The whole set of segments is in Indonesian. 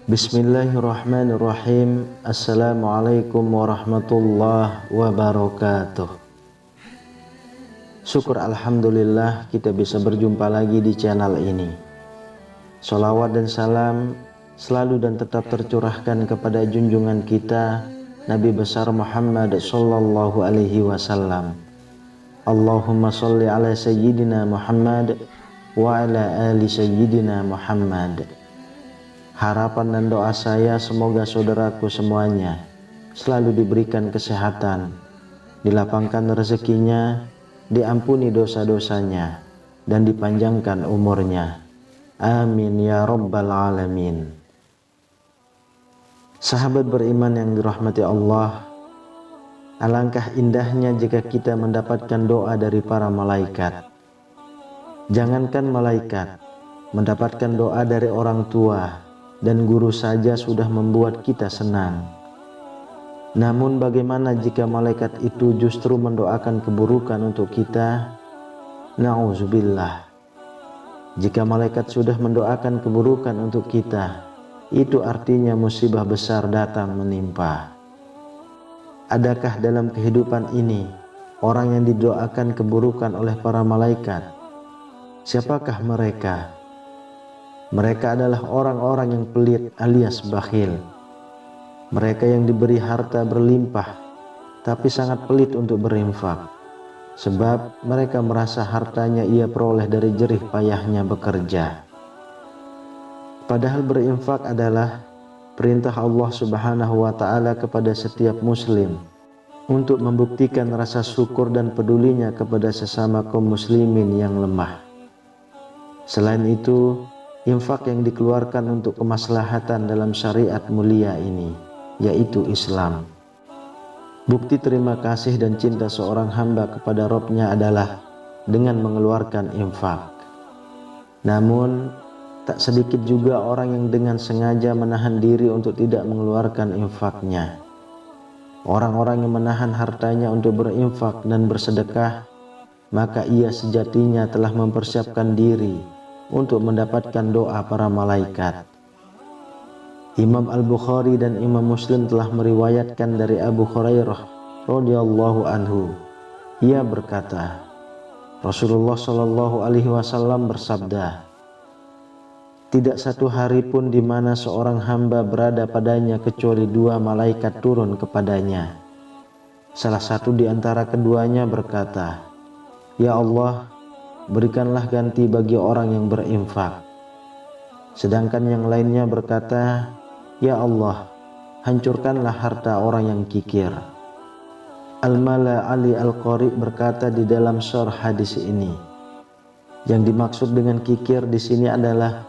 Bismillahirrahmanirrahim. Assalamualaikum warahmatullahi wabarakatuh. Syukur alhamdulillah kita bisa berjumpa lagi di channel ini. Sholawat dan salam selalu dan tetap tercurahkan kepada junjungan kita Nabi besar Muhammad sallallahu alaihi wasallam. Allahumma sholli ala sayyidina Muhammad wa ala ali sayyidina Muhammad. Harapan dan doa saya semoga saudaraku semuanya selalu diberikan kesehatan, dilapangkan rezekinya, diampuni dosa-dosanya, dan dipanjangkan umurnya. Amin ya rabbal alamin. Sahabat beriman yang dirahmati Allah, alangkah indahnya jika kita mendapatkan doa dari para malaikat. Jangankan malaikat, mendapatkan doa dari orang tua dan guru saja sudah membuat kita senang. Namun bagaimana jika malaikat itu justru mendoakan keburukan untuk kita? Na'udzubillah. Jika malaikat sudah mendoakan keburukan untuk kita, itu artinya musibah besar datang menimpa. Adakah dalam kehidupan ini orang yang didoakan keburukan oleh para malaikat? Siapakah mereka? Mereka adalah orang-orang yang pelit alias bakhil. Mereka yang diberi harta berlimpah tapi sangat pelit untuk berinfak, sebab mereka merasa hartanya ia peroleh dari jerih payahnya bekerja. Padahal berinfak adalah perintah Allah Subhanahu wa ta'ala kepada setiap muslim untuk membuktikan rasa syukur dan pedulinya kepada sesama kaum muslimin yang lemah. Selain itu, infak yang dikeluarkan untuk kemaslahatan dalam syariat mulia ini, yaitu Islam. Bukti terima kasih dan cinta seorang hamba kepada Rabb-nya adalah dengan mengeluarkan infak. Namun, tak sedikit juga orang yang dengan sengaja menahan diri untuk tidak mengeluarkan infaknya. Orang-orang yang menahan hartanya untuk berinfak dan bersedekah, maka ia sejatinya telah mempersiapkan diri untuk mendapatkan doa para malaikat. Imam Al-Bukhari dan Imam Muslim telah meriwayatkan dari Abu Hurairah radhiyallahu anhu. Ia berkata, Rasulullah shallallahu alaihi wasallam bersabda, tidak satu hari pun di mana seorang hamba berada padanya kecuali dua malaikat turun kepadanya. Salah satu di antara keduanya berkata, Ya Allah, berikanlah ganti bagi orang yang berinfak. Sedangkan yang lainnya berkata, Ya Allah, hancurkanlah harta orang yang kikir. Al-Mala Ali Al-Qari berkata di dalam syarh hadis ini, yang dimaksud dengan kikir di sini adalah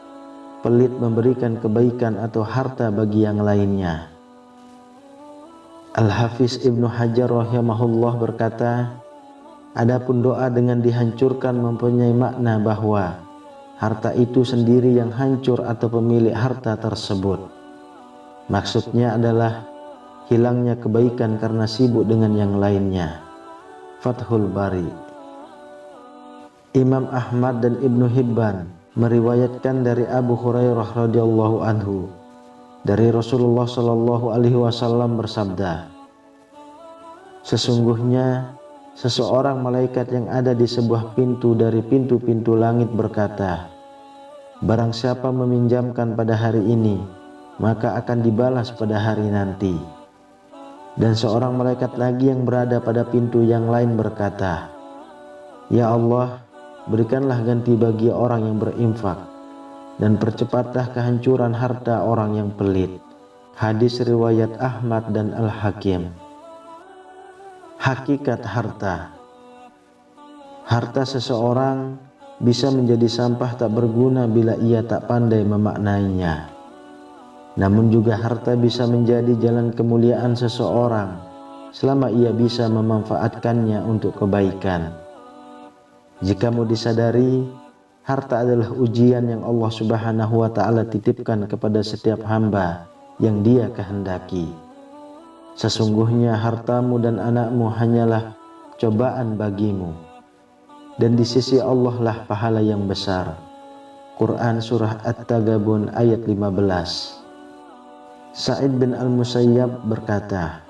pelit memberikan kebaikan atau harta bagi yang lainnya. Al-Hafiz Ibnu Hajar rahimahullah berkata, adapun doa dengan dihancurkan mempunyai makna bahwa harta itu sendiri yang hancur atau pemilik harta tersebut. Maksudnya adalah hilangnya kebaikan karena sibuk dengan yang lainnya. Fathul Bari. Imam Ahmad dan Ibnu Hibban meriwayatkan dari Abu Hurairah radhiyallahu anhu dari Rasulullah shallallahu alaihi wasallam bersabda, sesungguhnya seseorang malaikat yang ada di sebuah pintu dari pintu-pintu langit berkata, barang siapa meminjamkan pada hari ini, maka akan dibalas pada hari nanti. Dan seorang malaikat lagi yang berada pada pintu yang lain berkata, Ya Allah, berikanlah ganti bagi orang yang berinfak, dan percepatlah kehancuran harta orang yang pelit. Hadis riwayat Ahmad dan Al-Hakim. Hakikat harta. Harta seseorang bisa menjadi sampah tak berguna bila ia tak pandai memaknainya. Namun juga harta bisa menjadi jalan kemuliaan seseorang selama ia bisa memanfaatkannya untuk kebaikan. Jika mau disadari, harta adalah ujian yang Allah Subhanahu wa Ta'ala titipkan kepada setiap hamba yang Dia kehendaki. Sesungguhnya hartamu dan anakmu hanyalah cobaan bagimu, dan di sisi Allah lah pahala yang besar. Quran Surah At-Taghabun ayat 15. Sa'id bin Al-Musayyab berkata,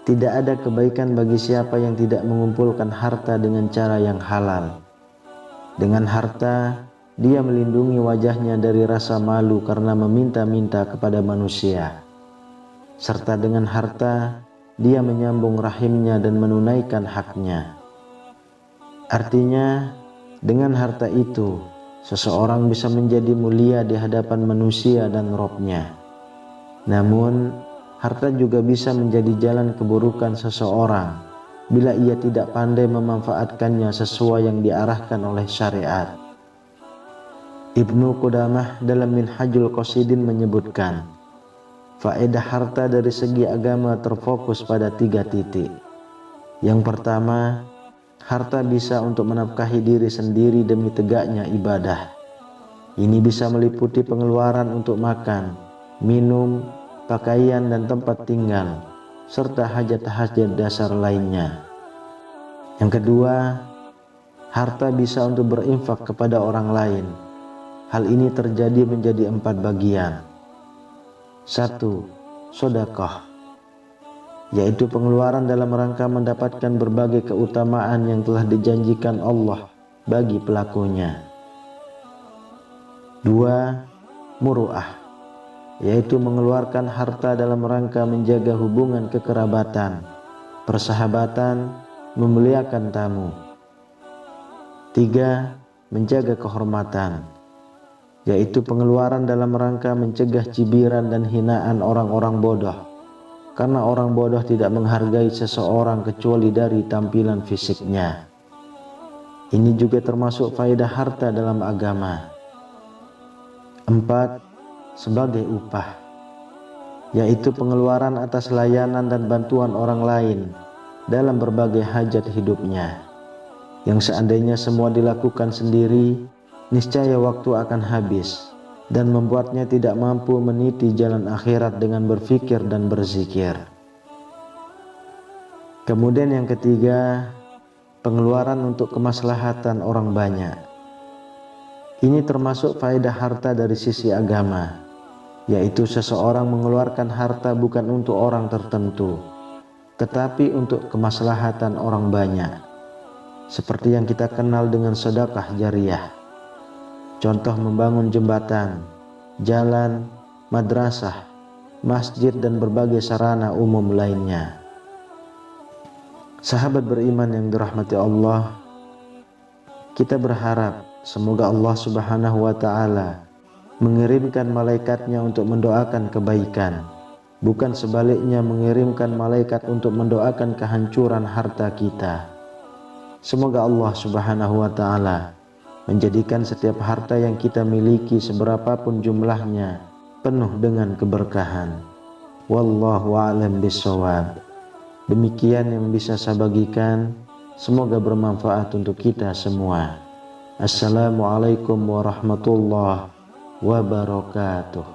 tidak ada kebaikan bagi siapa yang tidak mengumpulkan harta dengan cara yang halal. Dengan harta, dia melindungi wajahnya dari rasa malu karena meminta-minta kepada manusia. Serta dengan harta, dia menyambung rahimnya dan menunaikan haknya. Artinya, dengan harta itu, seseorang bisa menjadi mulia di hadapan manusia dan Robnya. Namun, harta juga bisa menjadi jalan keburukan seseorang bila ia tidak pandai memanfaatkannya sesuai yang diarahkan oleh syariat. Ibnu Qudamah dalam Minhajul Qasidin menyebutkan, faedah harta dari segi agama terfokus pada 3 titik. Yang pertama, harta bisa untuk menafkahi diri sendiri demi tegaknya ibadah. Ini bisa meliputi pengeluaran untuk makan, minum, pakaian dan tempat tinggal, serta hajat-hajat dasar lainnya. Yang kedua, harta bisa untuk berinfak kepada orang lain. Hal ini terjadi menjadi 4 bagian. 1. Sedekah, yaitu pengeluaran dalam rangka mendapatkan berbagai keutamaan yang telah dijanjikan Allah bagi pelakunya. 2. Muru'ah, yaitu mengeluarkan harta dalam rangka menjaga hubungan kekerabatan, persahabatan, memuliakan tamu. 3. Menjaga kehormatan, yaitu pengeluaran dalam rangka mencegah cibiran dan hinaan orang-orang bodoh, karena orang bodoh tidak menghargai seseorang kecuali dari tampilan fisiknya. Ini juga termasuk faedah harta dalam agama. 4. Sebagai upah, yaitu pengeluaran atas layanan dan bantuan orang lain dalam berbagai hajat hidupnya, yang seandainya semua dilakukan sendiri, niscaya waktu akan habis dan membuatnya tidak mampu meniti jalan akhirat dengan berfikir dan berzikir. Kemudian yang ketiga, pengeluaran untuk kemaslahatan orang banyak. Ini termasuk faedah harta dari sisi agama, yaitu seseorang mengeluarkan harta bukan untuk orang tertentu, tetapi untuk kemaslahatan orang banyak, seperti yang kita kenal dengan sedekah jariyah. Contoh membangun jembatan, jalan, madrasah, masjid dan berbagai sarana umum lainnya. Sahabat beriman yang dirahmati Allah, kita berharap semoga Allah Subhanahu wa Ta'ala mengirimkan malaikatnya untuk mendoakan kebaikan, bukan sebaliknya mengirimkan malaikat untuk mendoakan kehancuran harta kita. Semoga Allah Subhanahu wa Ta'ala menjadikan setiap harta yang kita miliki seberapapun jumlahnya penuh dengan keberkahan. Wallahu a'lam bishawab. Demikian yang bisa saya bagikan, semoga bermanfaat untuk kita semua. Assalamualaikum warahmatullahi wabarakatuh.